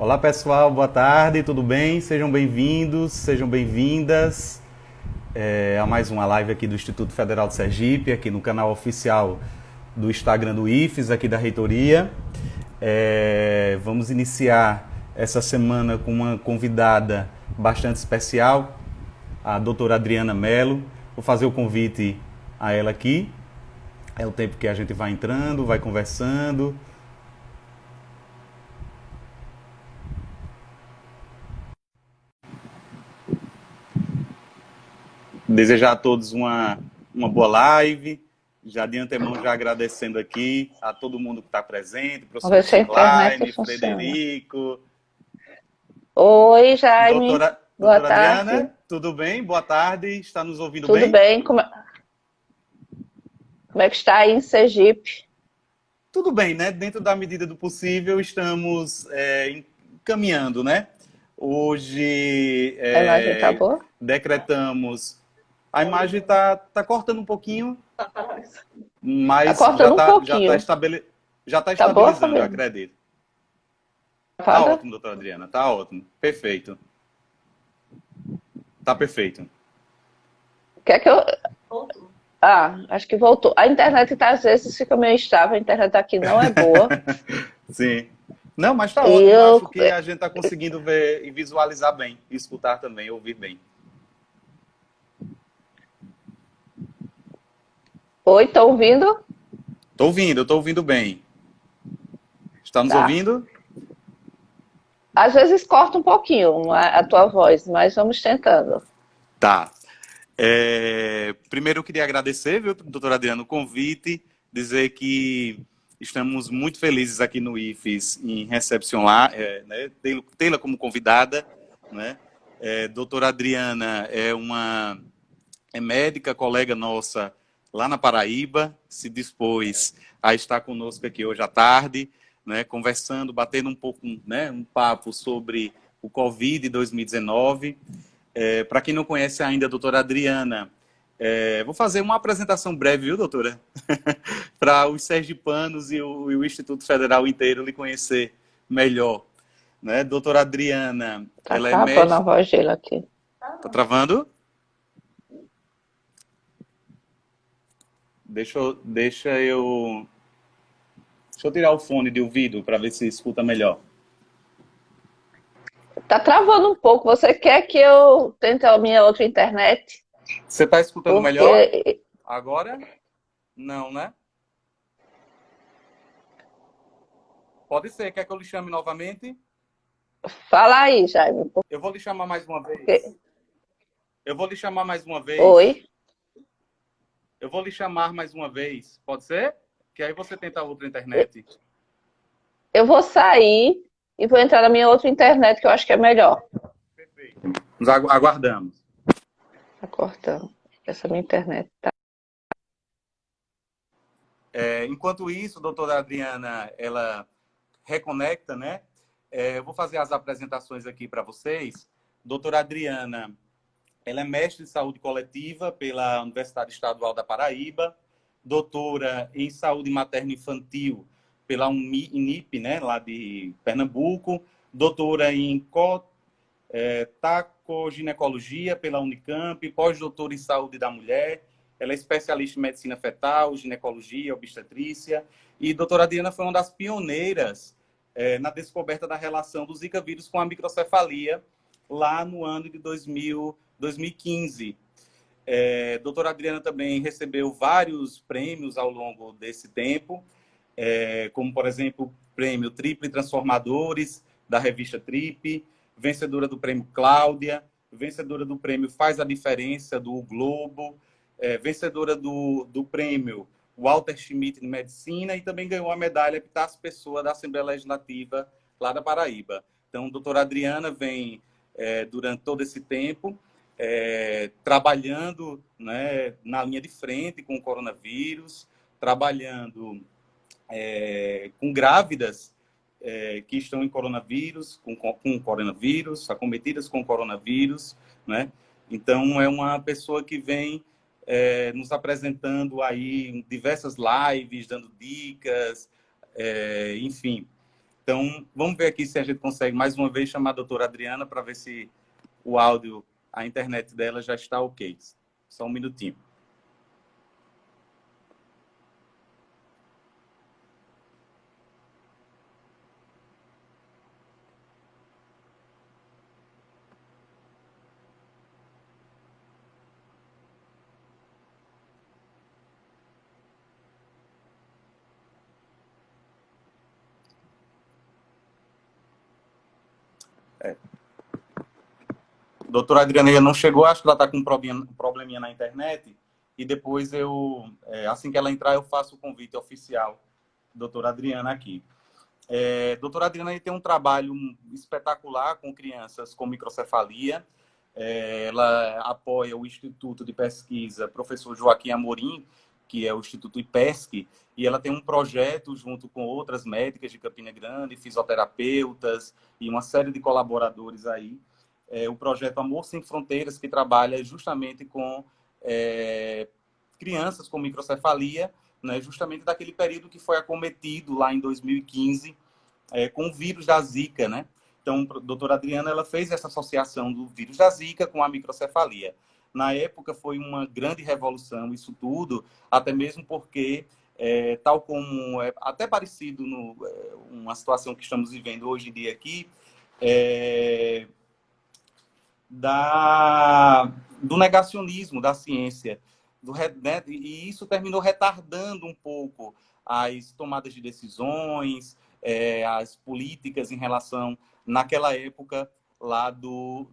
Olá pessoal, boa tarde, tudo bem? Sejam bem-vindos, sejam bem-vindas a mais uma live aqui do Instituto Federal de Sergipe, aqui no canal oficial do Instagram do IFES, aqui da Reitoria. Vamos iniciar essa semana com uma convidada bastante especial, a doutora Adriana Mello. Vou fazer o convite a ela aqui. É o tempo que a gente vai entrando, vai conversando. Desejar a todos uma boa live. Já de antemão, já agradecendo aqui a todo mundo que está presente, Vamos ver se a internet Silane, funciona. Frederico, Oi, Jaime. Boa doutora tarde. Adriana, tudo bem? Boa tarde, está nos ouvindo Tudo bem? bem? Como é que está aí em Sergipe? Tudo bem, né? Dentro da medida do possível, estamos caminhando, né? Hoje A imagem tá boa? decretamos. A imagem tá cortando um pouquinho, Tá mas cortando um pouquinho. já tá Tá boa, estabilizando, eu Fabiano? acredito. Tá Gravada? ótimo, doutora Adriana, tá ótimo. Perfeito. Tá perfeito. Quer que eu... Ah, acho que voltou. A internet tá, às vezes fica meio instável, a internet aqui não é boa. Sim. Não, mas tá E ótimo. Eu eu... acho que a gente tá conseguindo ver e visualizar bem, e escutar também, ouvir bem. Oi, tô ouvindo? Tô ouvindo bem. Está nos Tá. ouvindo? Às vezes corta um pouquinho a tua voz, mas vamos tentando. Tá. Primeiro eu queria agradecer, viu, doutora Adriana, o convite, dizer que estamos muito felizes aqui no IFES em recepcionar, né, tê-la como convidada, né? Doutora Adriana é médica, colega nossa lá na Paraíba, se dispôs a estar conosco aqui hoje à tarde, né, conversando, batendo um pouco, né, um papo sobre o Covid 2019. Para quem não conhece ainda a doutora Adriana, vou fazer uma apresentação breve, viu, doutora? Para os sergipanos e o Instituto Federal inteiro lhe conhecer melhor. Né? Doutora Adriana, Tá ela é travando a mestre... voz dele aqui. Tá travando? Deixa eu tirar o fone de ouvido para ver se escuta melhor. Tá travando um pouco. Você quer que eu tente a minha outra internet? Você está escutando melhor? Porque... Agora? Não, né? Pode ser. Quer que eu lhe chame novamente? Fala aí, Jaime. Eu vou lhe chamar mais uma vez. Porque... Eu vou lhe chamar mais uma Oi. vez. Eu vou lhe chamar mais uma vez. Pode ser? Que aí você tenta outra internet. Eu vou sair e vou entrar na minha outra internet, que eu acho que é melhor. Perfeito. Nos aguardamos. Tá cortando. Essa minha internet tá. Enquanto isso, a doutora Adriana, ela reconecta, né? Eu vou fazer as apresentações aqui para vocês. Doutora Adriana, ela é mestre em saúde coletiva pela Universidade Estadual da Paraíba, doutora em saúde materno-infantil pela Unip, né, lá de Pernambuco, doutora em tacoginecologia pela Unicamp, pós-doutora em saúde da mulher. Ela é especialista em medicina fetal, ginecologia, obstetrícia. E a doutora Adriana foi uma das pioneiras na descoberta da relação do Zika vírus com a microcefalia, lá no ano de 2015. Doutora Adriana também recebeu vários prêmios ao longo desse tempo, como, por exemplo, o prêmio Triple Transformadores, da revista Trip, vencedora do prêmio Cláudia, vencedora do prêmio Faz a Diferença, do Globo, vencedora do prêmio Walter Schmidt de Medicina, e também ganhou a medalha Epitácio Pessoa da Assembleia Legislativa lá da Paraíba. Então, a doutora Adriana vem, durante todo esse tempo, trabalhando, né, na linha de frente com o coronavírus, trabalhando com grávidas que estão em coronavírus, com coronavírus, acometidas com coronavírus, né? Então, é uma pessoa que vem nos apresentando aí em diversas lives, dando dicas, enfim. Então, vamos ver aqui se a gente consegue mais uma vez chamar a doutora Adriana para ver se o áudio, a internet dela já está ok. Só um minutinho. Doutora Adriana ainda não chegou, acho que ela está com um probleminha na internet. E depois assim que ela entrar, eu faço o convite oficial, doutora Adriana, aqui. Doutora Adriana tem um trabalho espetacular com crianças com microcefalia. Ela apoia o Instituto de Pesquisa Professor Joaquim Amorim, que é o Instituto IPESC, e ela tem um projeto junto com outras médicas de Campina Grande, fisioterapeutas e uma série de colaboradores aí. O projeto Amor Sem Fronteiras, que trabalha justamente com crianças com microcefalia, né, justamente daquele período que foi acometido lá em 2015 com o vírus da Zika, né? Então, a doutora Adriana ela fez essa associação do vírus da Zika com a microcefalia. Na época foi uma grande revolução isso tudo, até mesmo porque, tal como é até parecido uma situação que estamos vivendo hoje em dia aqui, do negacionismo da ciência. Né? E isso terminou retardando um pouco as tomadas de decisões, as políticas em relação, naquela época, lá do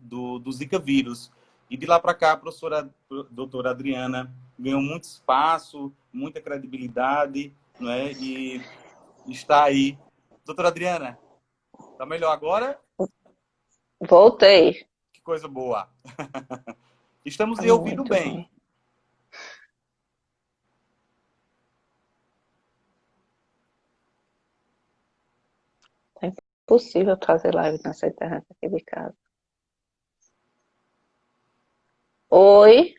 Zika vírus. E de lá para cá, a doutora Adriana ganhou muito espaço, muita credibilidade, né? E está aí. Doutora Adriana, está melhor agora? Voltei. Que coisa boa. Estamos lhe ouvindo bem. É impossível fazer live nessa internet aqui de casa. Oi?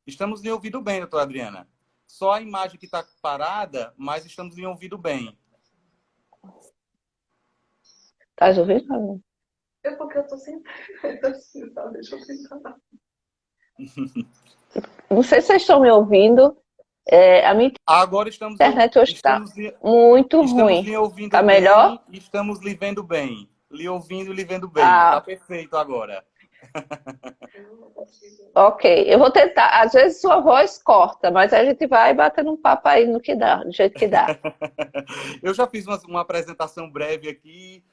Estamos lhe ouvindo bem, doutora Adriana. Só a imagem que está parada, mas estamos lhe ouvindo bem. Tá ouvindo? É porque eu tô sentada assim, tá? Deixa eu sentar. Não sei se vocês estão me ouvindo. A minha Agora estamos internet hoje está muito ruim. Estamos lhe ouvindo tá bem, melhor? Estamos lhe vendo bem. Lhe ouvindo e lhe vendo bem. Está perfeito agora. Ok, eu vou tentar. Às vezes sua voz corta, mas a gente vai batendo um papo aí no que dá, do jeito que dá. Eu já fiz uma apresentação breve aqui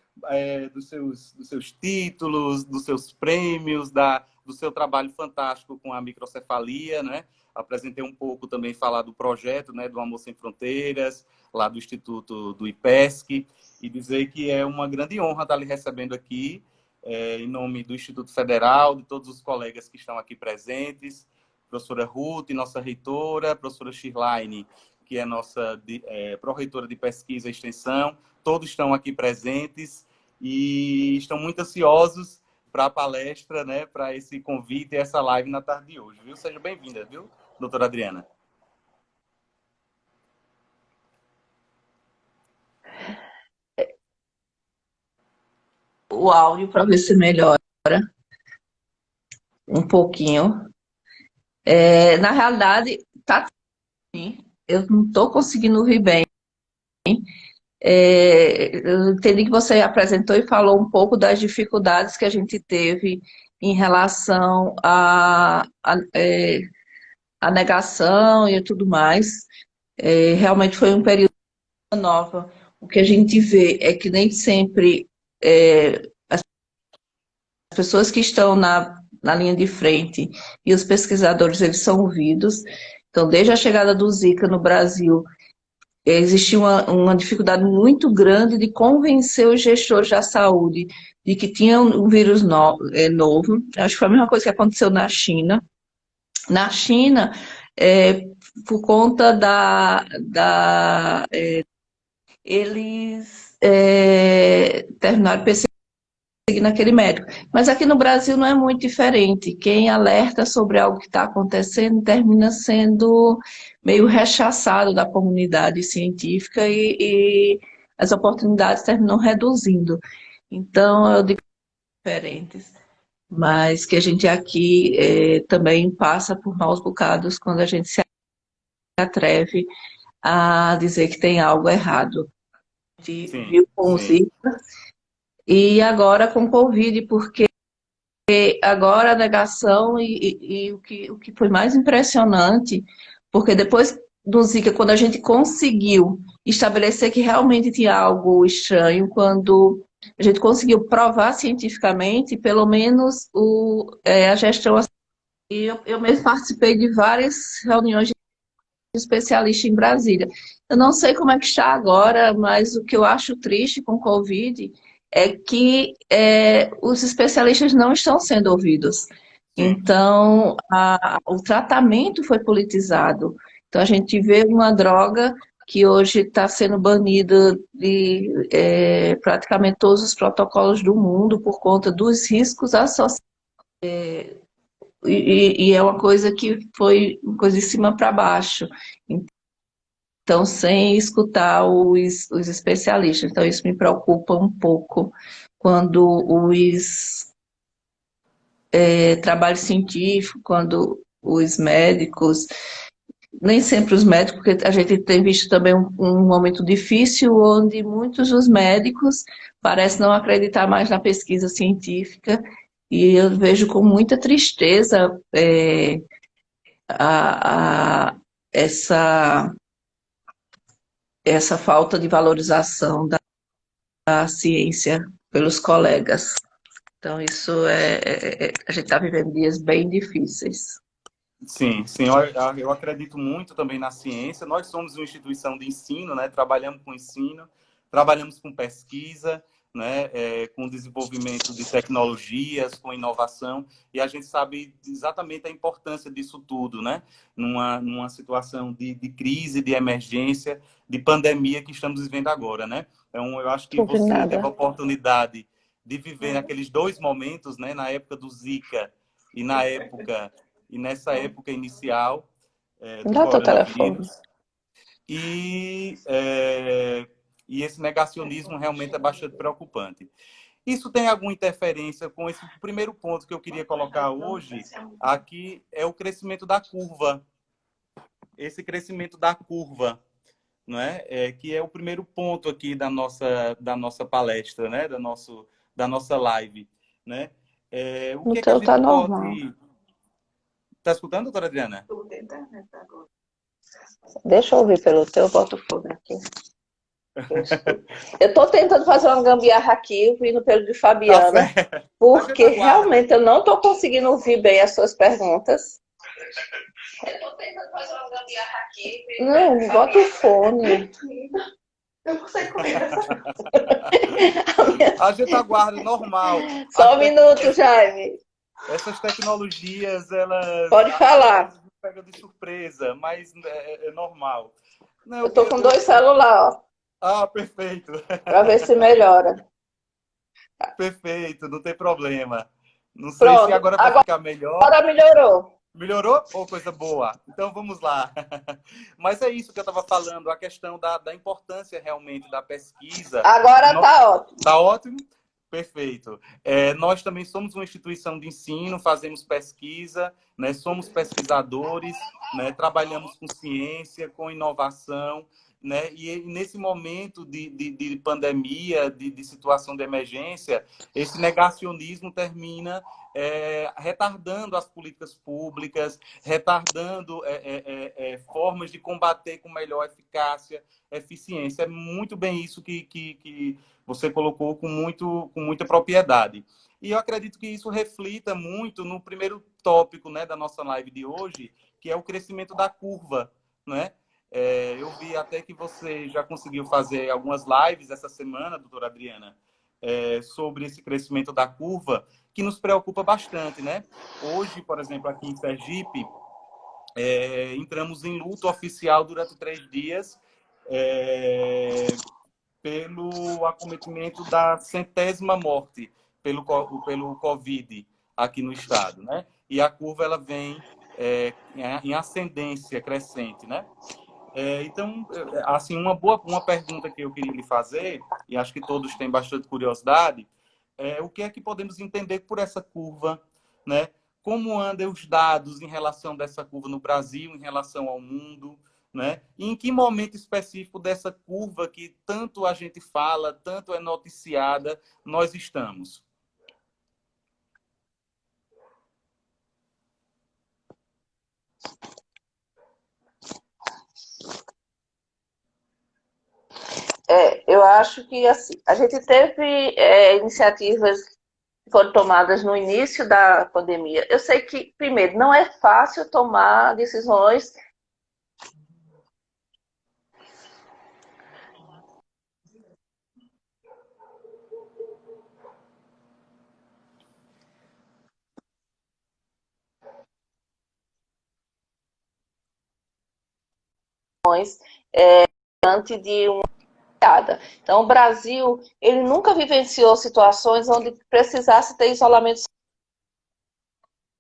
dos seus títulos, dos seus prêmios, do seu trabalho fantástico com a microcefalia, né? Apresentei um pouco também, falar do projeto, né, do Amor Sem Fronteiras, lá do Instituto do IPESC, e dizer que é uma grande honra estar lhe recebendo aqui, em nome do Instituto Federal, de todos os colegas que estão aqui presentes, professora Ruth, nossa reitora, professora Shirlaine, que é nossa pró-reitora de pesquisa e extensão, todos estão aqui presentes e estão muito ansiosos para a palestra, né, para esse convite e essa live na tarde de hoje, viu? Seja bem-vinda, viu, doutora Adriana? O áudio para ver se melhora um pouquinho. Na realidade, tá assim. Eu não estou conseguindo ouvir bem. Eu entendi que você apresentou e falou um pouco das dificuldades que a gente teve em relação à negação e tudo mais. Realmente foi um período novo. O que a gente vê é que nem sempre as pessoas que estão na linha de frente e os pesquisadores, eles são ouvidos. Então, desde a chegada do Zika no Brasil, existia uma dificuldade muito grande de convencer os gestores da saúde de que tinha um vírus novo. Acho que foi a mesma coisa que aconteceu na China. Na China, por conta eles terminaram perseguindo aquele médico. Mas aqui no Brasil não é muito diferente. Quem alerta sobre algo que está acontecendo termina sendo meio rechaçado da comunidade científica e as oportunidades terminam reduzindo. Então, eu digo diferentes, mas que a gente aqui também passa por maus bocados quando a gente se atreve a dizer que tem algo errado. A gente Sim, viu com o sim, Zika e agora com o Covid, porque agora a negação e o que foi mais impressionante, porque depois do Zika, quando a gente conseguiu estabelecer que realmente tinha algo estranho, quando a gente conseguiu provar cientificamente, pelo menos a gestão. E eu mesmo participei de várias reuniões de especialistas em Brasília. Eu não sei como é que está agora, mas o que eu acho triste com o Covid é que os especialistas não estão sendo ouvidos. sim. Então, o tratamento foi politizado. Então, a gente vê uma droga que hoje está sendo banida de praticamente todos os protocolos do mundo por conta dos riscos associados. E é uma coisa que foi uma coisa de cima para baixo. Então, sem escutar os especialistas. Então, isso me preocupa um pouco quando os trabalhos científicos, quando os médicos, nem sempre os médicos, porque a gente tem visto também um momento difícil onde muitos dos médicos parecem não acreditar mais na pesquisa científica, e eu vejo com muita tristeza essa falta de valorização da ciência pelos colegas. Então, isso a gente está vivendo dias bem difíceis. Sim, sim, eu acredito muito também na ciência. Nós somos uma instituição de ensino, né? Trabalhamos com ensino, trabalhamos com pesquisa, né? Com desenvolvimento de tecnologias, com inovação, e a gente sabe exatamente a importância disso tudo, né? Numa situação de crise, de emergência, de pandemia que estamos vivendo agora, né? Então, eu acho que Não vi você teve a nada. oportunidade de viver naqueles dois momentos, né? Na época do Zika e nessa época inicial Me do dá teu telefone. coronavírus. E esse negacionismo realmente é bastante preocupante. Isso tem alguma interferência com esse primeiro ponto que eu queria colocar hoje? Aqui é o crescimento da curva. Esse crescimento da curva, não é? Que é o primeiro ponto aqui da nossa palestra, né? Da nossa live, né? O O que é que a teu tá gente normal. pode... Está escutando, doutora Adriana? Deixa eu ouvir pelo teu, boto fone aqui. Eu tô tentando fazer uma gambiarra aqui, vindo pelo de Tá Fabiana, certo. A gente porque aguarda. realmente eu não tô conseguindo ouvir bem as suas perguntas. Eu tô tentando fazer uma gambiarra aqui. Não, bota o fone. Eu não sei como é. A gente aguarda, normal. Só um minuto, Jaime. Essas tecnologias, elas Pode às falar. vezes nos pegam de surpresa, mas é normal. Não, Eu tô com dois celulares, ó, perfeito. pra ver se melhora. Perfeito, não tem problema. Não sei se Pronto, agora vai ficar melhor. agora melhorou. Melhorou? Ou coisa boa? Então vamos lá. Mas é isso que eu estava falando, a questão da importância realmente da pesquisa. Agora tá ótimo. Tá ótimo? Perfeito. Nós também somos uma instituição de ensino, fazemos pesquisa, né? Somos pesquisadores, né? Trabalhamos com ciência, com inovação, né? E nesse momento de pandemia, de situação de emergência, esse negacionismo termina retardando as políticas públicas, retardando formas de combater com melhor eficácia, eficiência. É muito bem isso que você colocou com muita propriedade. E eu acredito que isso reflita muito no primeiro tópico, né, da nossa live de hoje, que é o crescimento da curva, né? Eu vi até que você já conseguiu fazer algumas lives essa semana, doutora Adriana, sobre esse crescimento da curva, que nos preocupa bastante, né? Hoje, por exemplo, aqui em Sergipe, entramos em luto oficial durante 3 dias, pelo acometimento da 100ª morte pelo Covid aqui no estado, né? E a curva ela vem em ascendência crescente, né? Então, assim, uma pergunta que eu queria lhe fazer, e acho que todos têm bastante curiosidade, é o que é que podemos entender por essa curva, né? Como andam os dados em relação dessa curva no Brasil, em relação ao mundo, né? E em que momento específico dessa curva que tanto a gente fala, tanto é noticiada, nós estamos? Eu acho que assim, a gente teve iniciativas que foram tomadas no início da pandemia. Eu sei que, primeiro, não é fácil tomar decisões diante de uma piada. Então, o Brasil, ele nunca vivenciou situações onde precisasse ter isolamento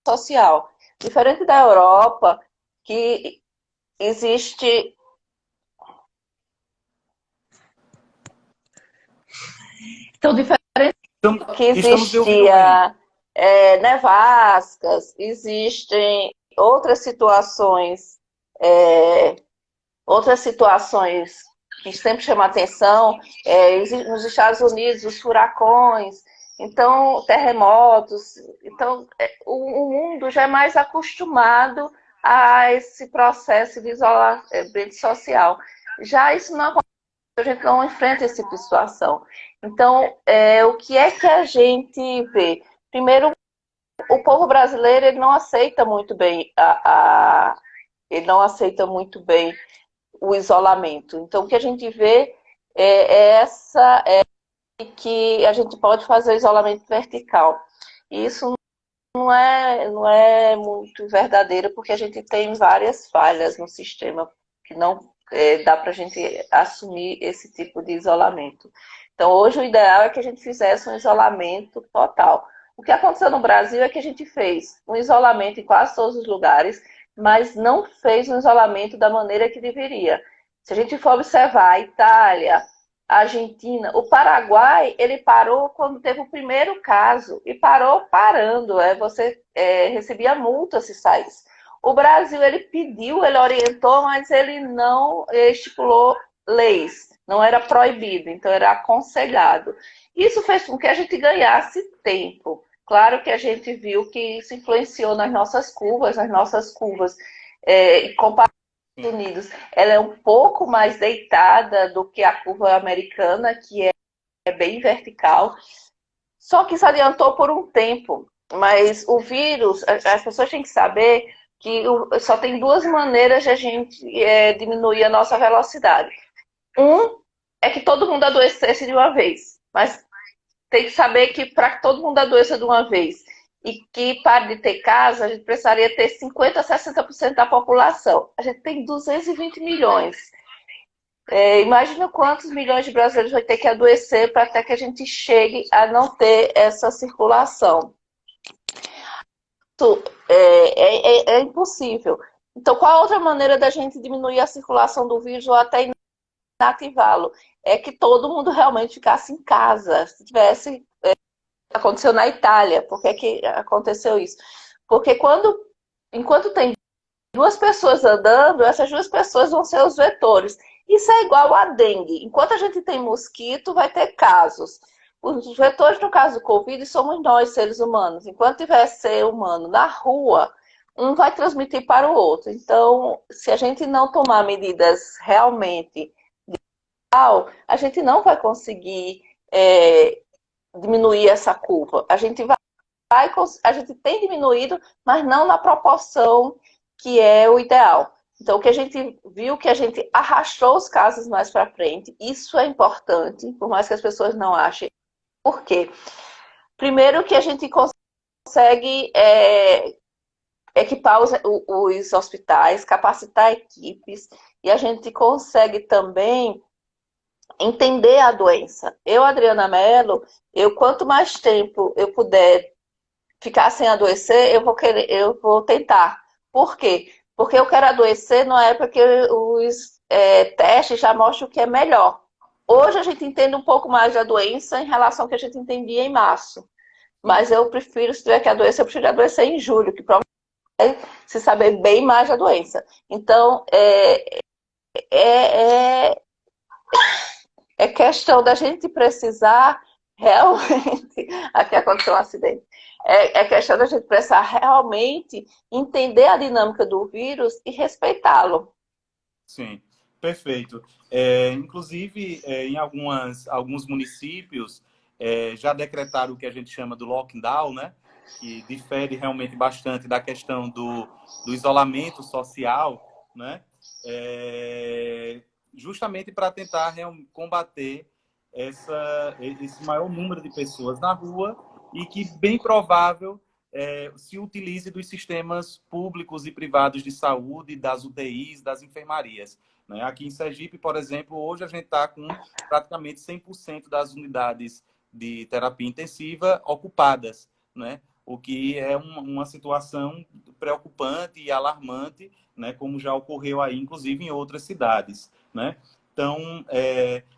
social. Diferente da Europa, que existe Então, diferente que Estamos lhe ouvindo bem. existia nevascas, existem é, outras situações que sempre chamam atenção, nos Estados Unidos, os furacões, então, terremotos. Então, o mundo já é mais acostumado a esse processo de isolamento social. Já isso não acontece, a gente não enfrenta esse tipo de situação. Então, o que é que a gente vê? Primeiro, o povo brasileiro ele não aceita muito bem ele não aceita muito bem o isolamento. Então, o que a gente vê que a gente pode fazer o isolamento vertical. E isso não é muito verdadeiro, porque a gente tem várias falhas no sistema que não dá para a gente assumir esse tipo de isolamento. Então, hoje o ideal é que a gente fizesse um isolamento total. O que aconteceu no Brasil é que a gente fez um isolamento em quase todos os lugares, mas não fez um isolamento da maneira que deveria. Se a gente for observar a Itália, a Argentina, o Paraguai, ele parou quando teve o primeiro caso e parou parando. Você recebia multa se saísse. O Brasil, ele pediu, ele orientou, mas ele não estipulou leis. Não era proibido, então era aconselhado. Isso fez com que a gente ganhasse tempo. Claro que a gente viu que isso influenciou nas nossas curvas, comparado Unidos, ela é um pouco mais deitada do que a curva americana, que é bem vertical. Só que isso adiantou por um tempo. Mas o vírus, as pessoas têm que saber que só tem duas maneiras de a gente diminuir a nossa velocidade. Um é que todo mundo adoecesse de uma vez. Mas tem que saber que para que todo mundo adoeça de uma vez e que pare de ter casos, a gente precisaria ter 50% a 60% da população. A gente tem 220 milhões. Imagina quantos milhões de brasileiros vai ter que adoecer para até que a gente chegue a não ter essa circulação. Isso é impossível. Então, qual a outra maneira da gente diminuir a circulação do vírus ou até inativá-lo? É que todo mundo realmente ficasse em casa. Se tivesse aconteceu na Itália. Por que, que aconteceu isso? Porque enquanto tem duas pessoas andando, essas duas pessoas vão ser os vetores. Isso é igual a dengue. Enquanto a gente tem mosquito, vai ter casos. Os vetores, no caso do Covid, somos nós, seres humanos. Enquanto tiver ser humano na rua, um vai transmitir para o outro. Então, se a gente não tomar medidas realmente, a gente não vai conseguir diminuir essa curva. A gente tem diminuído, mas não na proporção que é o ideal. Então, o que a gente viu que a gente arrastou os casos mais para frente, isso é importante, por mais que as pessoas não achem. Por quê? Primeiro que a gente consegue equipar os hospitais, capacitar equipes, e a gente consegue também entender a doença. Eu, Adriana Mello, quanto mais tempo eu puder ficar sem adoecer, eu vou tentar. Por quê? Porque eu quero adoecer na época que testes já mostram que é melhor. Hoje a gente entende um pouco mais da doença em relação ao que a gente entendia em março. Mas eu prefiro, se tiver que adoecer, eu prefiro adoecer em julho, que provavelmente vai se saber bem mais da doença. Então, é, é questão da gente precisar realmente. Aqui aconteceu um acidente. É questão da gente precisar realmente entender a dinâmica do vírus e respeitá-lo. Sim, perfeito. Inclusive, em alguns municípios já decretaram o que a gente chama do lockdown, né? Que difere realmente bastante da questão do isolamento social, né? Justamente para tentar combater esse maior número de pessoas na rua e que, bem provável, se utilize dos sistemas públicos e privados de saúde, das UTIs, das enfermarias. Né? Aqui em Sergipe, por exemplo, hoje a gente está com praticamente 100% das unidades de terapia intensiva ocupadas, né? O que é uma situação preocupante e alarmante, né? Como já ocorreu aí, inclusive, em outras cidades. Né? Então,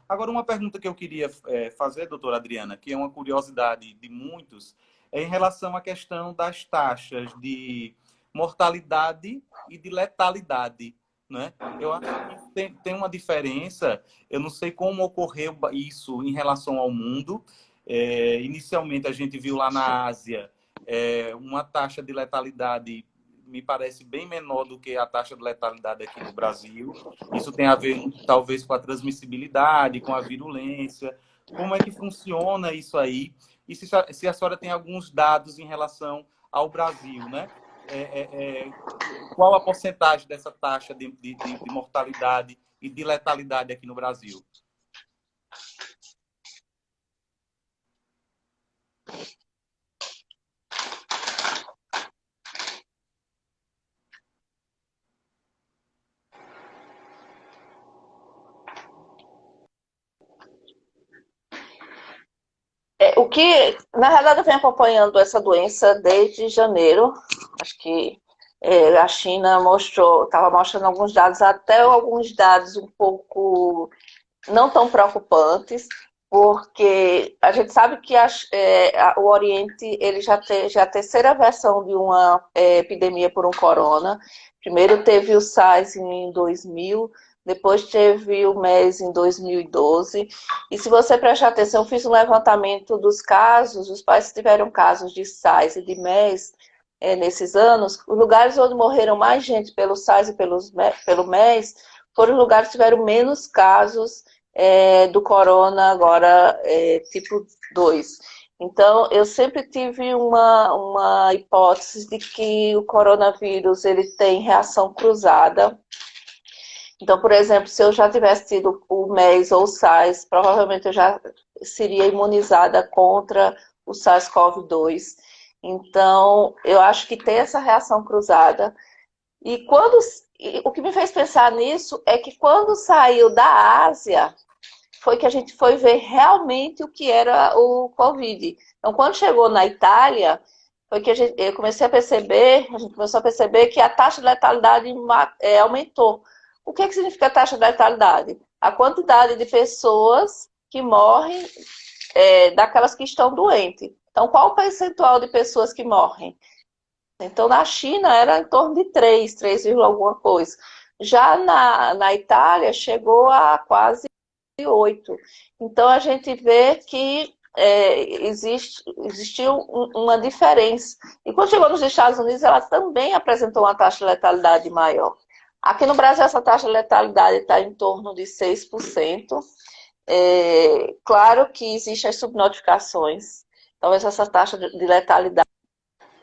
agora uma pergunta que eu queria fazer, doutora Adriana, que é uma curiosidade de muitos, em relação à questão das taxas de mortalidade e de letalidade. Né? Eu acho que tem uma diferença, eu não sei como ocorreu isso em relação ao mundo. Inicialmente, a gente viu lá na Ásia uma taxa de letalidade, me parece, bem menor do que a taxa de letalidade aqui no Brasil. Isso tem a ver, talvez, com a transmissibilidade, com a virulência. Como é que funciona isso aí? E se a senhora tem alguns dados em relação ao Brasil, né? Qual a porcentagem dessa taxa de mortalidade e de letalidade aqui no Brasil? O que, na realidade, eu venho acompanhando essa doença desde janeiro. Acho que a China estava mostrando alguns dados, até alguns dados um pouco não tão preocupantes, porque a gente sabe que o Oriente ele já é a terceira versão de uma epidemia por um corona. Primeiro teve o SARS em 2000, depois teve o MERS em 2012. E se você prestar atenção, eu fiz um levantamento dos casos, os países que tiveram casos de SARS e de MERS nesses anos, os lugares onde morreram mais gente pelo SARS e pelo MERS foram os lugares que tiveram menos casos do corona agora tipo 2. Então, eu sempre tive uma hipótese de que o coronavírus ele tem reação cruzada. Então, por exemplo, se eu já tivesse tido o MERS ou o SARS, provavelmente eu já seria imunizada contra o SARS-CoV-2. Então, eu acho que tem essa reação cruzada. E o que me fez pensar nisso é que quando saiu da Ásia, foi que a gente foi ver realmente o que era o Covid. Então, quando chegou na Itália, foi que eu comecei a perceber, a gente começou a perceber que a taxa de letalidade aumentou. O que significa a taxa de letalidade? A quantidade de pessoas que morrem daquelas que estão doentes. Então, qual o percentual de pessoas que morrem? Então, na China era em torno de 3, alguma coisa. Já na Itália, chegou a quase 8. Então, a gente vê que existiu uma diferença. E quando chegou nos Estados Unidos, ela também apresentou uma taxa de letalidade maior. Aqui no Brasil, essa taxa de letalidade está em torno de 6%. Claro que existem as subnotificações. Talvez essa taxa de letalidade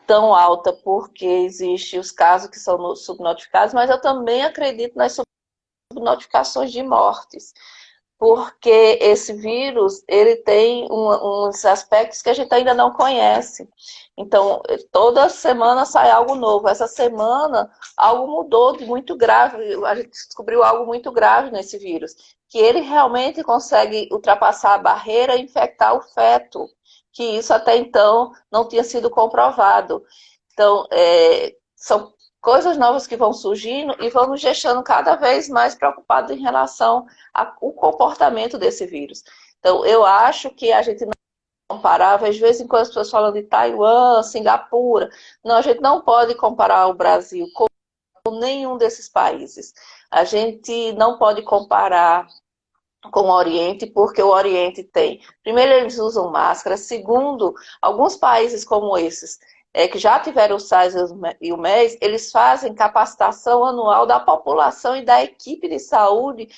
tão alta porque existem os casos que são subnotificados, mas eu também acredito nas subnotificações de mortes, porque esse vírus ele tem uns aspectos que a gente ainda não conhece. Então, toda semana sai algo novo. Essa semana, algo mudou de muito grave. A gente descobriu algo muito grave nesse vírus, que ele realmente consegue ultrapassar a barreira e infectar o feto, que isso até então não tinha sido comprovado. Então, são coisas novas que vão surgindo e vão nos deixando cada vez mais preocupados em relação ao comportamento desse vírus. Então, eu acho que a gente não comparar, às vezes em quando as pessoas falam de Taiwan, Singapura, não, a gente não pode comparar o Brasil com nenhum desses países. A gente não pode comparar com o Oriente, porque o Oriente tem, primeiro, eles usam máscara, segundo, alguns países como esses, que já tiveram o SARS e o MERS, eles fazem capacitação anual da população e da equipe de saúde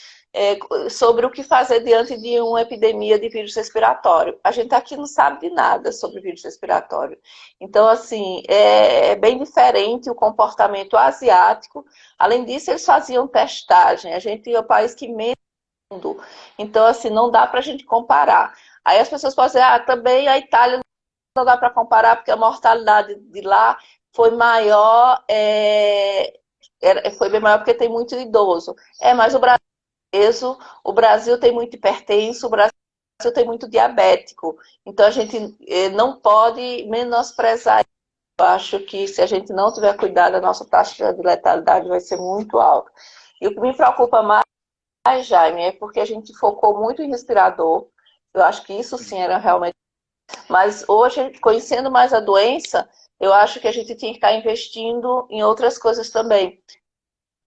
sobre o que fazer diante de uma epidemia de vírus respiratório. A gente aqui não sabe de nada sobre vírus respiratório. Então, assim, é bem diferente o comportamento asiático. Além disso, eles faziam testagem. A gente é o país que menos. Então, assim, não dá para a gente comparar. Aí as pessoas podem dizer, também a Itália não dá para comparar, porque a mortalidade de lá foi maior, foi bem maior porque tem muito idoso. Mas o Brasil tem muito hipertenso, o Brasil tem muito diabético. Então, a gente não pode menosprezar. Eu acho que se a gente não tiver cuidado, a nossa taxa de letalidade vai ser muito alta. E o que me preocupa mais, Jaime, é porque a gente focou muito em respirador. Eu acho que isso sim era realmente. Mas hoje, conhecendo mais a doença, eu acho que a gente tinha que estar investindo em outras coisas também.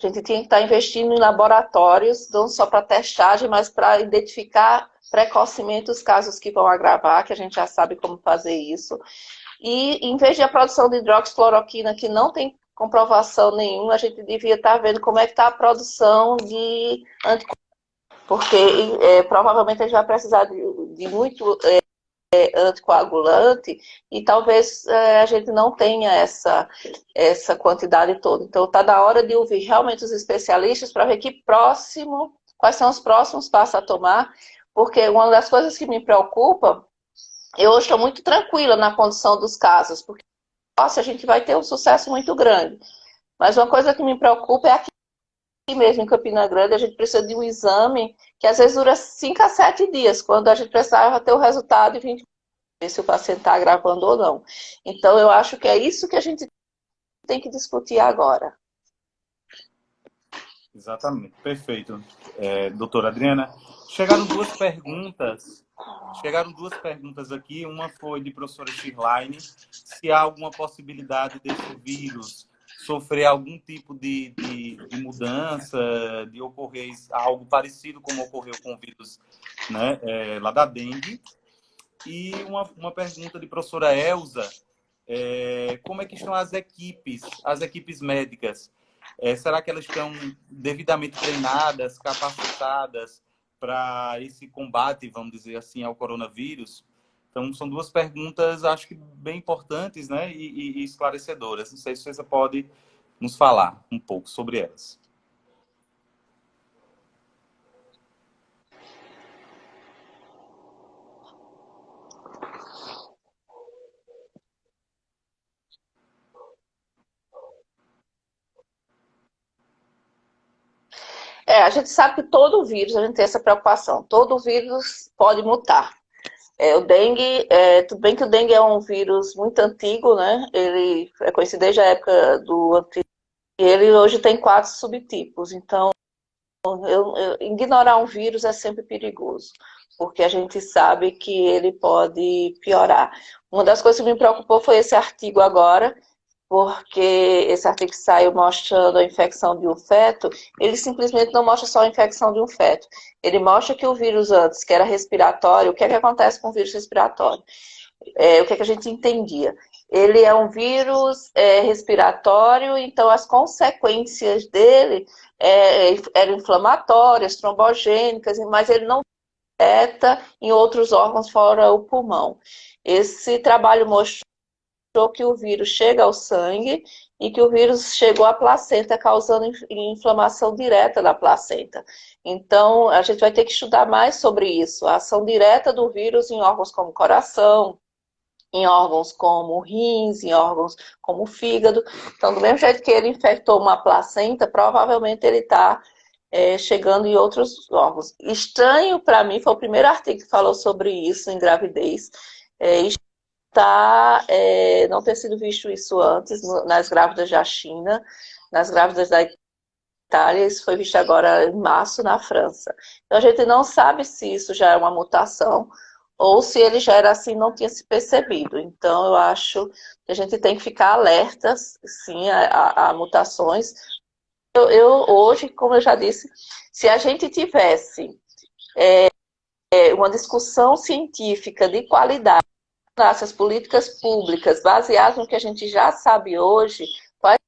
A gente tinha que estar investindo em laboratórios, não só para testagem, mas para identificar precocemente os casos que vão agravar, que a gente já sabe como fazer isso. E em vez de a produção de hidroxicloroquina, que não tem comprovação nenhuma, a gente devia estar vendo como é que está a produção de anticorpos, porque provavelmente a gente vai precisar de muito anticoagulante e talvez a gente não tenha essa quantidade toda. Então está na hora de ouvir realmente os especialistas para ver quais são os próximos passos a tomar, porque uma das coisas que me preocupa, eu hoje estou muito tranquila na condição dos casos, porque nossa, a gente vai ter um sucesso muito grande. Mas uma coisa que me preocupa é aqui mesmo em Campina Grande, a gente precisa de um exame que às vezes dura 5 a 7 dias, quando a gente precisava ter o resultado e ver se o paciente está agravando ou não. Então, eu acho que é isso que a gente tem que discutir agora. Exatamente, perfeito. Doutora Adriana, chegaram duas perguntas aqui. Uma foi de professora Shirline, se há alguma possibilidade desse vírus sofrer algum tipo de mudança, de ocorrer algo parecido como ocorreu com o vírus, né, lá da dengue. E uma pergunta de professora Elza, como é que estão as equipes médicas? Será que elas estão devidamente treinadas, capacitadas para esse combate, vamos dizer assim, ao coronavírus? Então, são duas perguntas, acho que bem importantes, né, e esclarecedoras. Não sei se você pode nos falar um pouco sobre elas. A gente sabe que todo vírus, a gente tem essa preocupação, todo vírus pode mutar. O dengue, tudo bem que o dengue é um vírus muito antigo, né? Ele é conhecido desde a época do antigo, e ele hoje tem 4 subtipos. Então, ignorar um vírus é sempre perigoso, porque a gente sabe que ele pode piorar. Uma das coisas que me preocupou foi esse artigo agora, porque esse artigo que saiu mostrando a infecção de um feto, ele simplesmente não mostra só a infecção de um feto. Ele mostra que o vírus antes, que era respiratório, o que é que acontece com o vírus respiratório? O que é que a gente entendia? Ele é um vírus respiratório, então as consequências dele eram inflamatórias, trombogênicas, mas ele não afeta em outros órgãos fora o pulmão. Esse trabalho mostrou que o vírus chega ao sangue e que o vírus chegou à placenta, causando inflamação direta da placenta. Então, a gente vai ter que estudar mais sobre isso, a ação direta do vírus em órgãos como coração, em órgãos como rins, em órgãos como fígado. Então, do mesmo jeito que ele infectou uma placenta, provavelmente ele está chegando em outros órgãos. Estranho para mim, foi o primeiro artigo que falou sobre isso em gravidez. não ter sido visto isso antes nas grávidas da China, nas grávidas da Itália, isso foi visto agora em março na França. Então a gente não sabe se isso já é uma mutação ou se ele já era assim e não tinha se percebido. Então eu acho que a gente tem que ficar alerta, sim, a mutações. Hoje, como eu já disse, se a gente tivesse uma discussão científica de qualidade, as políticas públicas baseadas no que a gente já sabe hoje, quais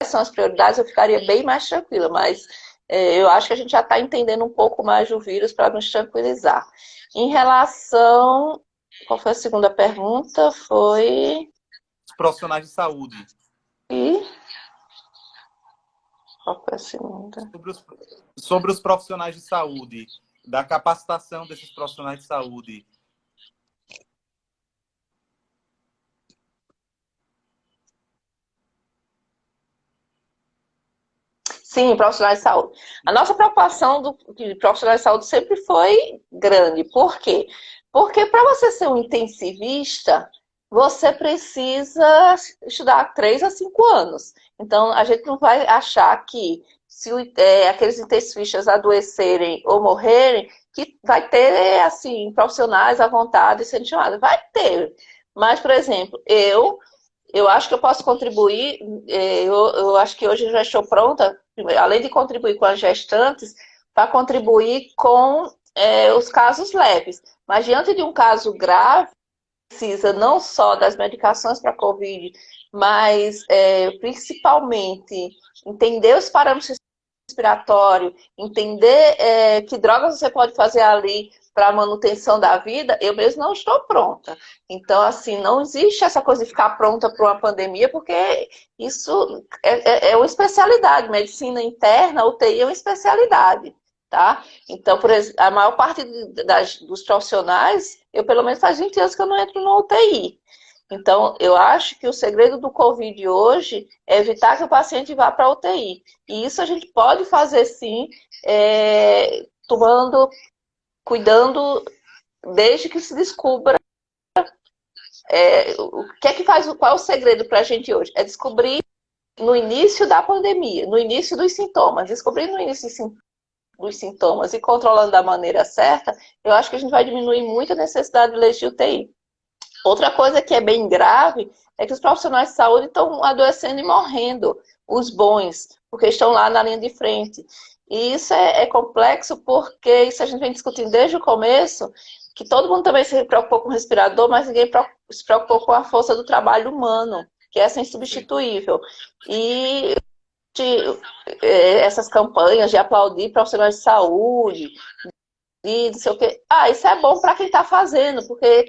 são as prioridades, eu ficaria bem mais tranquila, mas eu acho que a gente já está entendendo um pouco mais do vírus para nos tranquilizar. Em relação... Qual foi a segunda pergunta? Foi... Os profissionais de saúde. E... Qual foi a segunda? Sobre os profissionais de saúde, da capacitação desses profissionais de saúde. Sim, profissionais de saúde. A nossa preocupação de profissionais de saúde sempre foi grande. Por quê? Porque para você ser um intensivista, você precisa estudar 3 a 5 anos. Então, a gente não vai achar que se aqueles intensivistas adoecerem ou morrerem, que vai ter, assim, profissionais à vontade sendo chamados. Vai ter. Mas, por exemplo, eu acho que eu posso contribuir, eu acho que hoje eu já estou pronta, além de contribuir com as gestantes, para contribuir com os casos leves. Mas diante de um caso grave, precisa não só das medicações para a Covid, mas principalmente entender os parâmetros respiratórios, entender que drogas você pode fazer ali para a manutenção da vida, eu mesmo não estou pronta. Então, assim, não existe essa coisa de ficar pronta para uma pandemia, porque isso é uma especialidade. Medicina interna, UTI é uma especialidade, tá? Então, por exemplo, a maior parte dos profissionais, eu pelo menos faz 20 anos que eu não entro no UTI. Então, eu acho que o segredo do Covid hoje é evitar que o paciente vá para a UTI. E isso a gente pode fazer, sim, cuidando, desde que se descubra o que é que faz, qual é o segredo para a gente hoje? É descobrir no início da pandemia, no início dos sintomas. Descobrir no início dos sintomas e controlando da maneira certa, eu acho que a gente vai diminuir muito a necessidade de leite de UTI. Outra coisa que é bem grave é que os profissionais de saúde estão adoecendo e morrendo, os bons, porque estão lá na linha de frente. E isso é complexo porque isso a gente vem discutindo desde o começo, que todo mundo também se preocupou com o respirador, mas ninguém se preocupou com a força do trabalho humano, que é essa insubstituível. E essas campanhas de aplaudir profissionais de saúde, de não sei o quê. Isso é bom para quem está fazendo, porque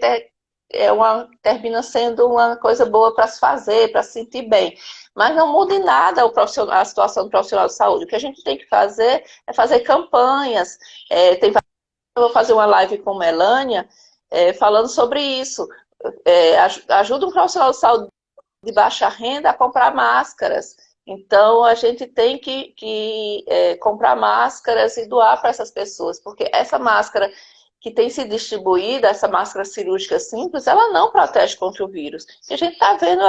termina sendo uma coisa boa para se fazer, para se sentir bem. Mas não muda em nada a situação do profissional de saúde. O que a gente tem que fazer é fazer campanhas. Eu vou fazer uma live com Melânia falando sobre isso. Ajuda um profissional de saúde de baixa renda a comprar máscaras. Então, a gente tem que comprar máscaras e doar para essas pessoas, porque essa máscara que tem sido distribuída, essa máscara cirúrgica simples, ela não protege contra o vírus. E a gente está vendo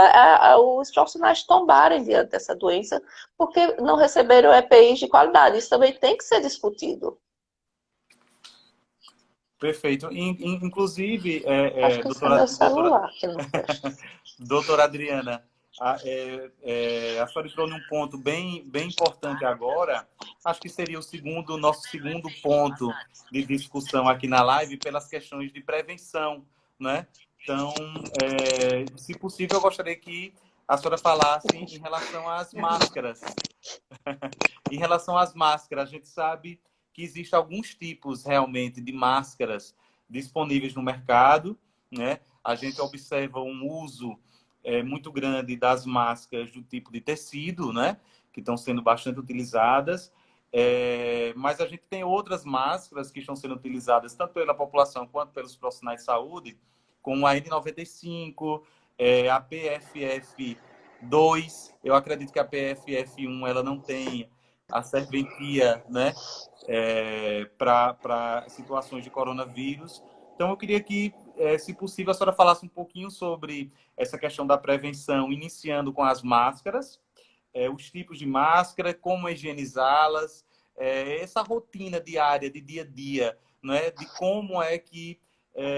os profissionais tombarem diante dessa doença, porque não receberam EPIs de qualidade. Isso também tem que ser discutido. Perfeito. Inclusive, Acho que isso é meu celular que não fecha. Doutora Adriana, a senhora entrou num ponto bem importante agora. Acho que seria nosso segundo ponto de discussão aqui na live pelas questões de prevenção, né? Então, se possível, eu gostaria que a senhora falasse em relação às máscaras. Em relação às máscaras, a gente sabe que existem alguns tipos realmente de máscaras disponíveis no mercado, né? A gente observa um uso muito grande das máscaras do tipo de tecido, né? Que estão sendo bastante utilizadas. Mas a gente tem outras máscaras que estão sendo utilizadas tanto pela população quanto pelos profissionais de saúde, como a N95, a PFF2. Eu acredito que a PFF1 ela não tem a serventia, né? Para situações de coronavírus. Então, eu queria que se possível, a senhora falasse um pouquinho sobre essa questão da prevenção, iniciando com as máscaras, os tipos de máscara, como higienizá-las, essa rotina diária, de dia a dia, né? De como é que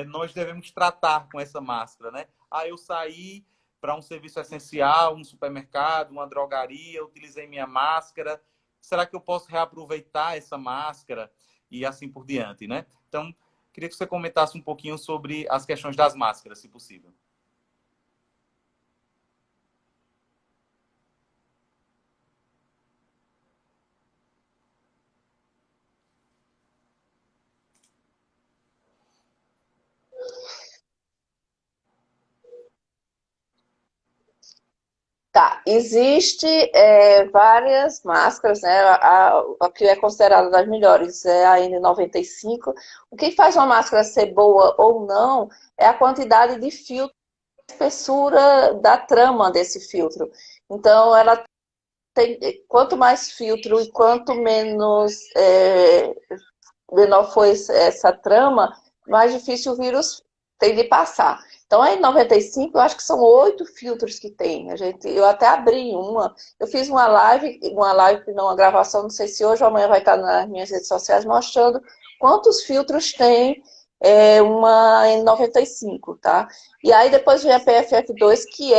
nós devemos tratar com essa máscara, né? Eu saí para um serviço essencial, um supermercado, uma drogaria, utilizei minha máscara, será que eu posso reaproveitar essa máscara? E assim por diante, né? Então, queria que você comentasse um pouquinho sobre as questões das máscaras, se possível. Tá, existe várias máscaras, né? A que é considerada das melhores é a N95. O que faz uma máscara ser boa ou não é a quantidade de filtro, a espessura da trama desse filtro. Então, ela tem, quanto mais filtro e quanto menor for essa trama, mais difícil o vírus tem de passar. Então, a N95, eu acho que são 8 filtros que tem. Eu até abri uma. Eu fiz uma live, não, uma gravação, não sei se hoje ou amanhã vai estar nas minhas redes sociais, mostrando quantos filtros tem uma N95, tá? E aí depois vem a PFF2, que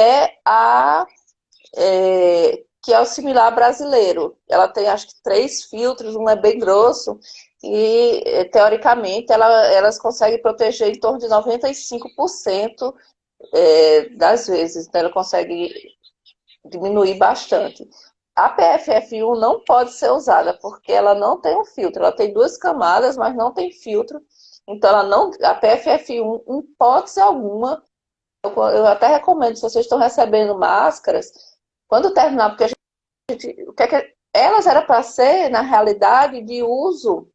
é o similar brasileiro. Ela tem, acho que, 3 filtros, um é bem grosso, e, teoricamente, elas conseguem proteger em torno de 95% das vezes. Então, ela consegue diminuir bastante. A PFF1 não pode ser usada, porque ela não tem um filtro. Ela tem 2 camadas, mas não tem filtro. Então, a PFF1, em hipótese alguma, eu até recomendo, se vocês estão recebendo máscaras, quando terminar, porque elas eram para ser, na realidade, de uso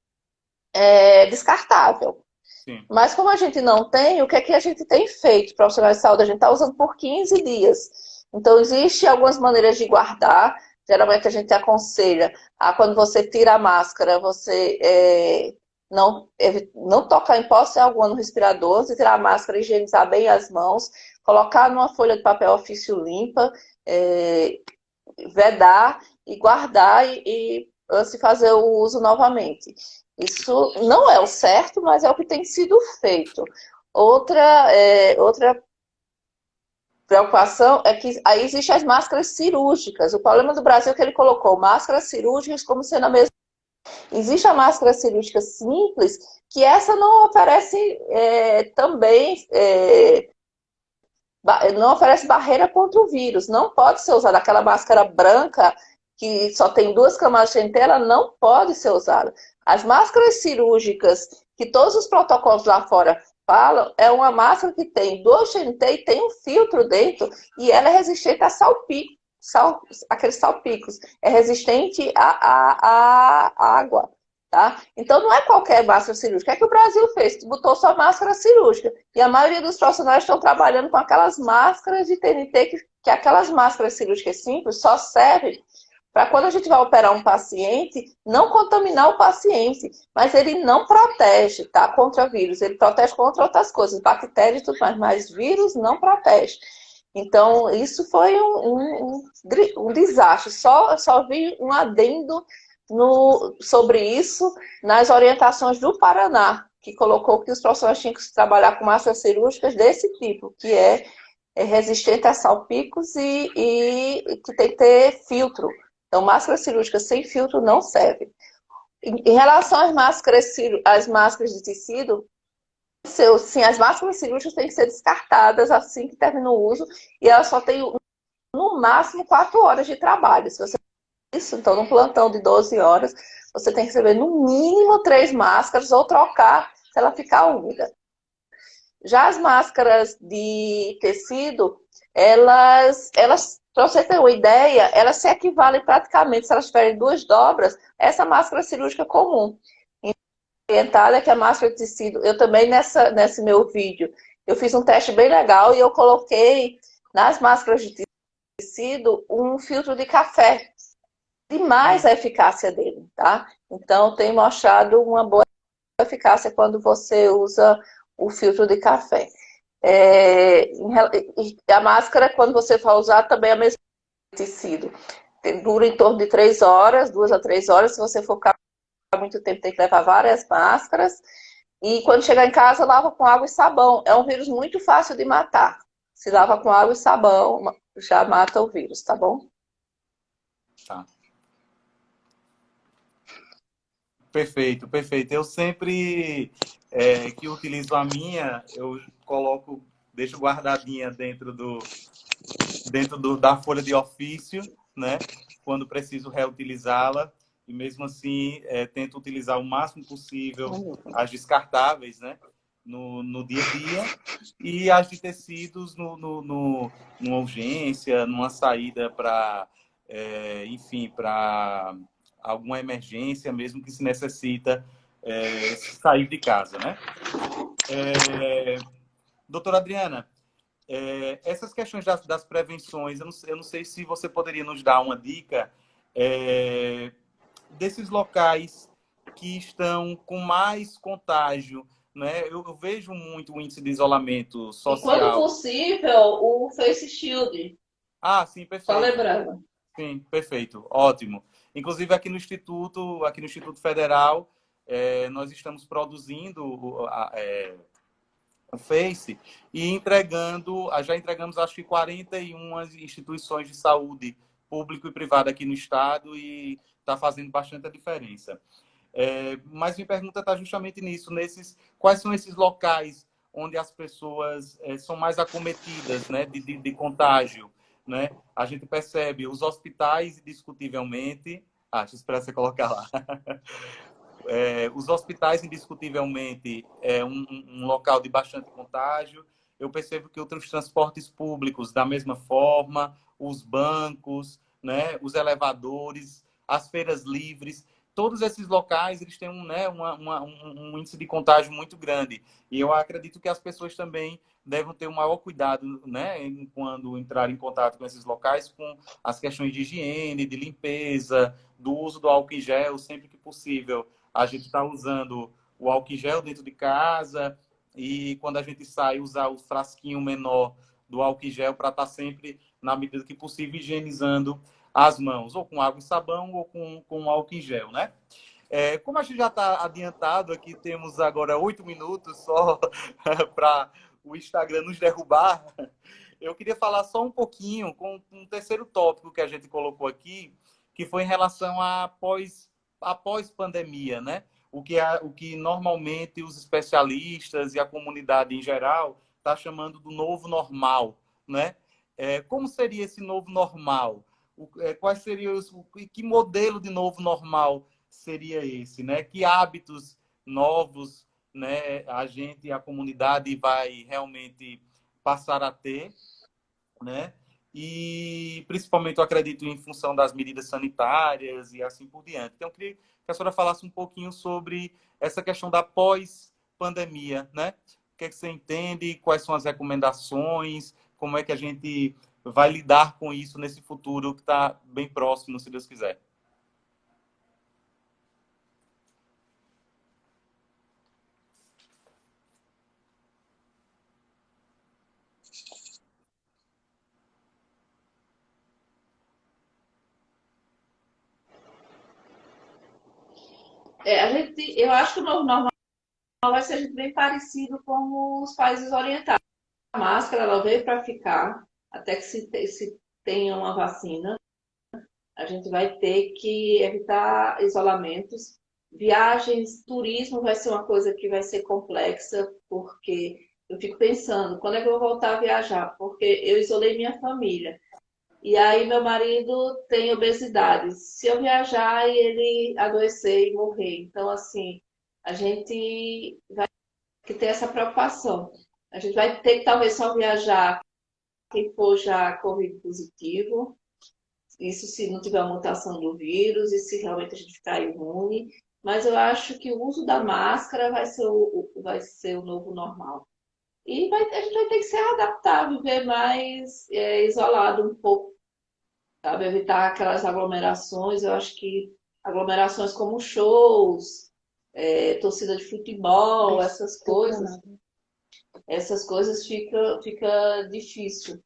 descartável. Sim. Mas como a gente não tem, o que é que a gente tem feito? Profissionais de saúde, a gente está usando por 15 dias. Então, existem algumas maneiras de guardar. Geralmente a gente aconselha quando você tira a máscara, você não tocar em posse alguma no respirador, você tirar a máscara, higienizar bem as mãos, colocar numa folha de papel ofício limpa, vedar e guardar e antes de fazer o uso novamente. Isso não é o certo, mas é o que tem sido feito. Outra preocupação é que aí existem as máscaras cirúrgicas. O problema do Brasil é que ele colocou máscaras cirúrgicas como sendo a mesma. Existe a máscara cirúrgica simples, que essa não oferece também não oferece barreira contra o vírus. Não pode ser usada. Aquela máscara branca que só tem 2 camadas de TNT, ela não pode ser usada. As máscaras cirúrgicas, que todos os protocolos lá fora falam, é uma máscara que tem 2 TNT e tem um filtro dentro, e ela é resistente a aqueles salpicos. É resistente à água. Tá? Então, não é qualquer máscara cirúrgica. O que é que o Brasil fez? Botou só máscara cirúrgica. E a maioria dos profissionais estão trabalhando com aquelas máscaras de TNT, que aquelas máscaras cirúrgicas simples só servem para quando a gente vai operar um paciente, não contaminar o paciente. Mas ele não protege, tá? Contra vírus. Ele protege contra outras coisas, bactérias e tudo mais, mas vírus não protege. Então, isso foi um desastre. Só vi um adendo sobre isso nas orientações do Paraná, que colocou que os profissionais tinham que trabalhar com máscaras cirúrgicas desse tipo, que é resistente a salpicos e que tem que ter filtro. Então, máscara cirúrgica sem filtro não serve. Em relação às máscaras de tecido, sim, as máscaras cirúrgicas têm que ser descartadas assim que termina o uso, e elas só têm, no máximo, 4 horas de trabalho. Se você isso, então, num plantão de 12 horas, você tem que receber no mínimo 3 máscaras ou trocar se ela ficar úmida. Já as máscaras de tecido, elas para você ter uma ideia, elas se equivalem praticamente, se elas tiverem 2 dobras, a essa máscara cirúrgica comum. Orientada, que é a máscara de tecido. Eu também, nesse meu vídeo, eu fiz um teste bem legal e eu coloquei nas máscaras de tecido um filtro de café. Demais a eficácia dele, tá? Então, tem mostrado uma boa eficácia quando você usa o filtro de café. A máscara, quando você for usar, também é o mesmo tecido. Dura em torno de 3 horas, 2 a 3 horas. Se você for ficar muito tempo, tem que levar várias máscaras. E quando chegar em casa, lava com água e sabão. É um vírus muito fácil de matar. Se lava com água e sabão, já mata o vírus, tá bom? Tá. Perfeito, perfeito. Eu sempre que utilizo a minha, eu coloco, deixo guardadinha da folha de ofício, né? Quando preciso reutilizá-la. E mesmo assim, tento utilizar o máximo possível as descartáveis, né? No dia a dia. E as de tecidos numa urgência, numa saída para, enfim, para alguma emergência, mesmo que se necessita sair de casa, né? Doutora Adriana, essas questões das prevenções, eu não sei se você poderia nos dar uma dica desses locais que estão com mais contágio, né? Eu vejo muito o índice de isolamento E quando social. possível, o Face Shield. Ah, sim, Só perfeito. lembrando. Sim, perfeito, ótimo. Inclusive aqui no Instituto Federal, nós estamos produzindo o Face e já entregamos acho que 41 instituições de saúde público e privada aqui no estado e está fazendo bastante a diferença. Mas minha pergunta está justamente nisso, quais são esses locais onde as pessoas são mais acometidas, né, de contágio, né? A gente percebe os hospitais, indiscutivelmente. Deixa eu esperar você colocar lá. Os hospitais, indiscutivelmente, é um local de bastante contágio. Eu percebo que outros transportes públicos, da mesma forma, os bancos, né, os elevadores, as feiras livres, todos esses locais eles têm um índice de contágio muito grande. E eu acredito que as pessoas também devem ter o maior cuidado, né, quando entrar em contato com esses locais, com as questões de higiene, de limpeza, do uso do álcool em gel, sempre que possível. A gente está usando o álcool em gel dentro de casa e quando a gente sai, usar o frasquinho menor do álcool em gel para estar sempre, na medida que possível, higienizando as mãos, ou com água e sabão ou com álcool em gel, né? Como a gente já está adiantado aqui, temos agora 8 minutos só para o Instagram nos derrubar. Eu queria falar só um pouquinho com um terceiro tópico que a gente colocou aqui, que foi em relação a pós-pandemia, né? O que normalmente os especialistas e a comunidade em geral está chamando do novo normal, né? Como seria esse novo normal? Quais seriam que modelo de novo normal seria esse, né? Que hábitos novos, né? A comunidade vai realmente passar a ter, né? E principalmente eu acredito em função das medidas sanitárias e assim por diante. Então eu queria que a senhora falasse um pouquinho sobre essa questão da pós-pandemia, né? O que é que você entende? Quais são as recomendações? Como é que a gente vai lidar com isso nesse futuro que está bem próximo, se Deus quiser? Eu acho que o novo normal vai ser bem parecido com os países orientais. A máscara ela veio para ficar, até que se tenha uma vacina. A gente vai ter que evitar isolamentos. Viagens, turismo vai ser uma coisa que vai ser complexa, porque eu fico pensando, quando é que eu vou voltar a viajar? Porque eu isolei minha família. E aí meu marido tem obesidade. Se eu viajar e ele adoecer e morrer. Então, assim, a gente vai ter que ter essa preocupação. A gente vai ter que talvez só viajar quem for já Covid positivo. Isso se não tiver uma mutação do vírus e se realmente a gente ficar imune. Mas eu acho que o uso da máscara vai ser o novo normal. E a gente vai ter que se adaptar, viver mais isolado um pouco, sabe? Evitar aquelas aglomerações. Eu acho que aglomerações como shows, torcida de futebol, essas coisas, essas coisas fica difícil.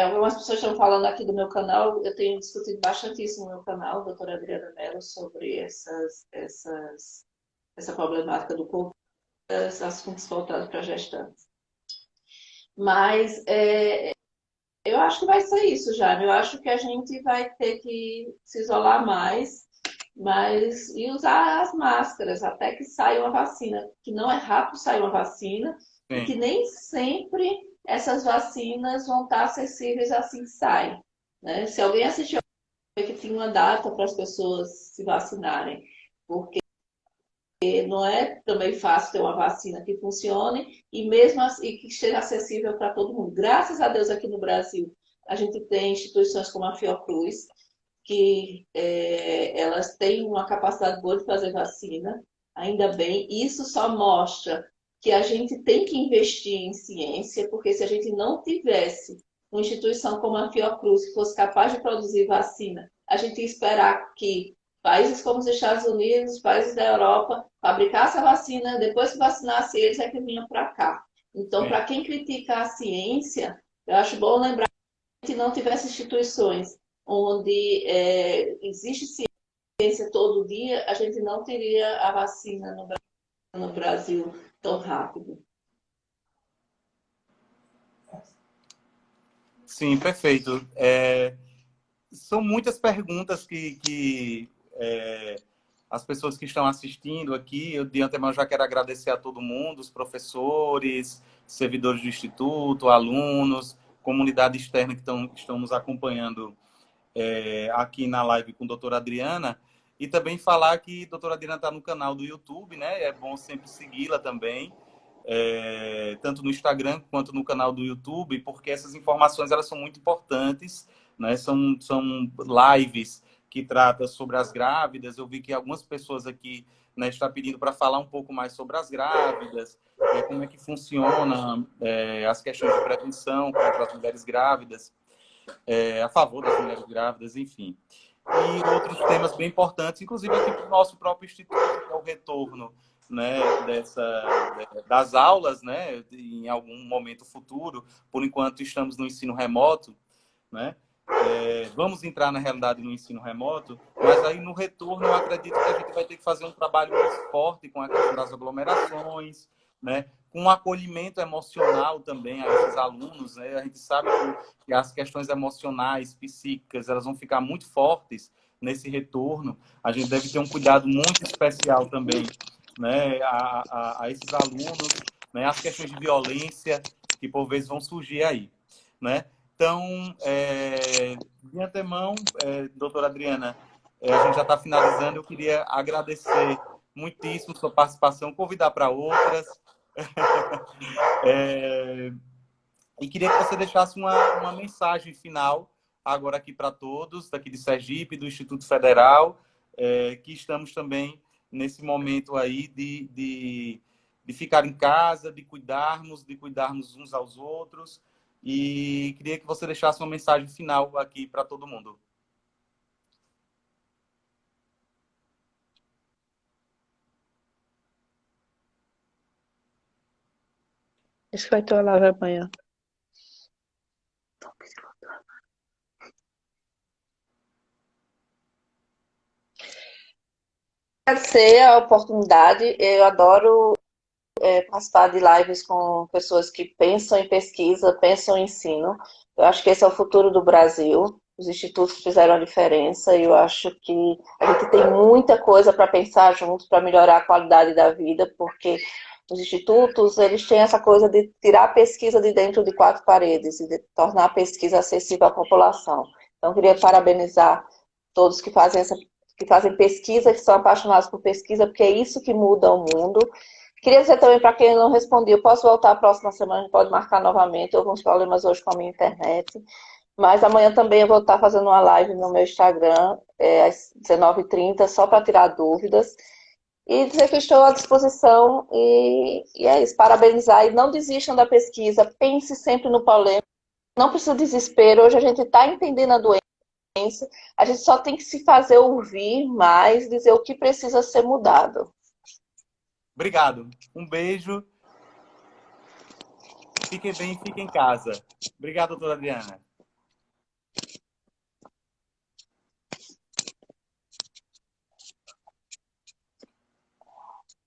Algumas pessoas estão falando aqui do meu canal, eu tenho discutido bastante isso no meu canal, doutora Adriana Mello, sobre essa problemática do corpo, esses assuntos voltados para gestantes. Mas eu acho que vai ser isso, Jaime. Eu acho que a gente vai ter que se isolar mais, e usar as máscaras até que saia uma vacina, que não é rápido sair uma vacina e Sim. que nem sempre essas vacinas vão estar acessíveis assim que saem, né? Se alguém assistiu que tinha uma data para as pessoas se vacinarem, porque não é também fácil ter uma vacina que funcione e mesmo assim, e que esteja acessível para todo mundo. Graças a Deus aqui no Brasil a gente tem instituições como a Fiocruz, que elas têm uma capacidade boa de fazer vacina, ainda bem. Isso só mostra que a gente tem que investir em ciência, porque se a gente não tivesse uma instituição como a Fiocruz que fosse capaz de produzir vacina, a gente ia esperar que países como os Estados Unidos, países da Europa, fabricassem a vacina, depois que vacinasse eles, é que vinha para cá. Então, Sim. para quem critica a ciência, eu acho bom lembrar que se não tivesse instituições onde existe ciência todo dia, a gente não teria a vacina no Brasil tão rápido. Sim, perfeito. São muitas perguntas que as pessoas que estão assistindo aqui, eu de antemão já quero agradecer a todo mundo, os professores, servidores do Instituto, alunos, comunidade externa que estão nos acompanhando aqui na live com a doutora Adriana, e também falar que a doutora Adriana está no canal do YouTube, né? É bom sempre segui-la também, tanto no Instagram quanto no canal do YouTube, porque essas informações elas são muito importantes, né? São lives que tratam sobre as grávidas. Eu vi que algumas pessoas aqui, né, estão pedindo para falar um pouco mais sobre as grávidas, como é que funciona as questões de prevenção contra as mulheres grávidas, a favor das mulheres grávidas, enfim. E outros temas bem importantes, inclusive aqui para o nosso próprio instituto, que é o retorno, né, das aulas, né, em algum momento futuro. Por enquanto estamos no ensino remoto, né? Vamos entrar na realidade no ensino remoto, mas aí no retorno eu acredito que a gente vai ter que fazer um trabalho mais forte com a questão das aglomerações, né? Com um acolhimento emocional também a esses alunos, né? A gente sabe que as questões emocionais, psíquicas, elas vão ficar muito fortes nesse retorno. A gente deve ter um cuidado muito especial também, né, a esses alunos, né? As questões de violência que por vezes vão surgir aí, né? Então, de antemão, doutora Adriana, a gente já está finalizando. Eu queria agradecer muitíssimo sua participação, convidar para outras. E queria que você deixasse uma mensagem final agora aqui para todos, daqui de Sergipe, do Instituto Federal, que estamos também nesse momento aí de ficar em casa, de cuidarmos uns aos outros. E queria que você deixasse uma mensagem final aqui para todo mundo. Acho que vai ter uma live amanhã. Agradecer a oportunidade. Eu adoro participar de lives com pessoas que pensam em pesquisa, pensam em ensino. Eu acho que esse é o futuro do Brasil. Os institutos fizeram a diferença e eu acho que a gente tem muita coisa para pensar juntos para melhorar a qualidade da vida, porque os institutos, eles têm essa coisa de tirar a pesquisa de dentro de quatro paredes e de tornar a pesquisa acessível à população. Então, eu queria parabenizar todos que fazem pesquisa, que são apaixonados por pesquisa, porque é isso que muda o mundo. Queria dizer também, para quem não respondeu, eu posso voltar a próxima semana, a gente pode marcar novamente. Houve uns problemas hoje com a minha internet. Mas amanhã também eu vou estar fazendo uma live no meu Instagram, às 19h30, só para tirar dúvidas. E dizer que estou à disposição. E é isso, parabenizar. E não desistam da pesquisa, pense sempre no polêmico. Não precisa de desespero, hoje a gente está entendendo a doença. A gente só tem que se fazer ouvir mais, dizer o que precisa ser mudado. Obrigado. Um beijo. Fiquem bem, fiquem em casa. Obrigado, doutora Adriana.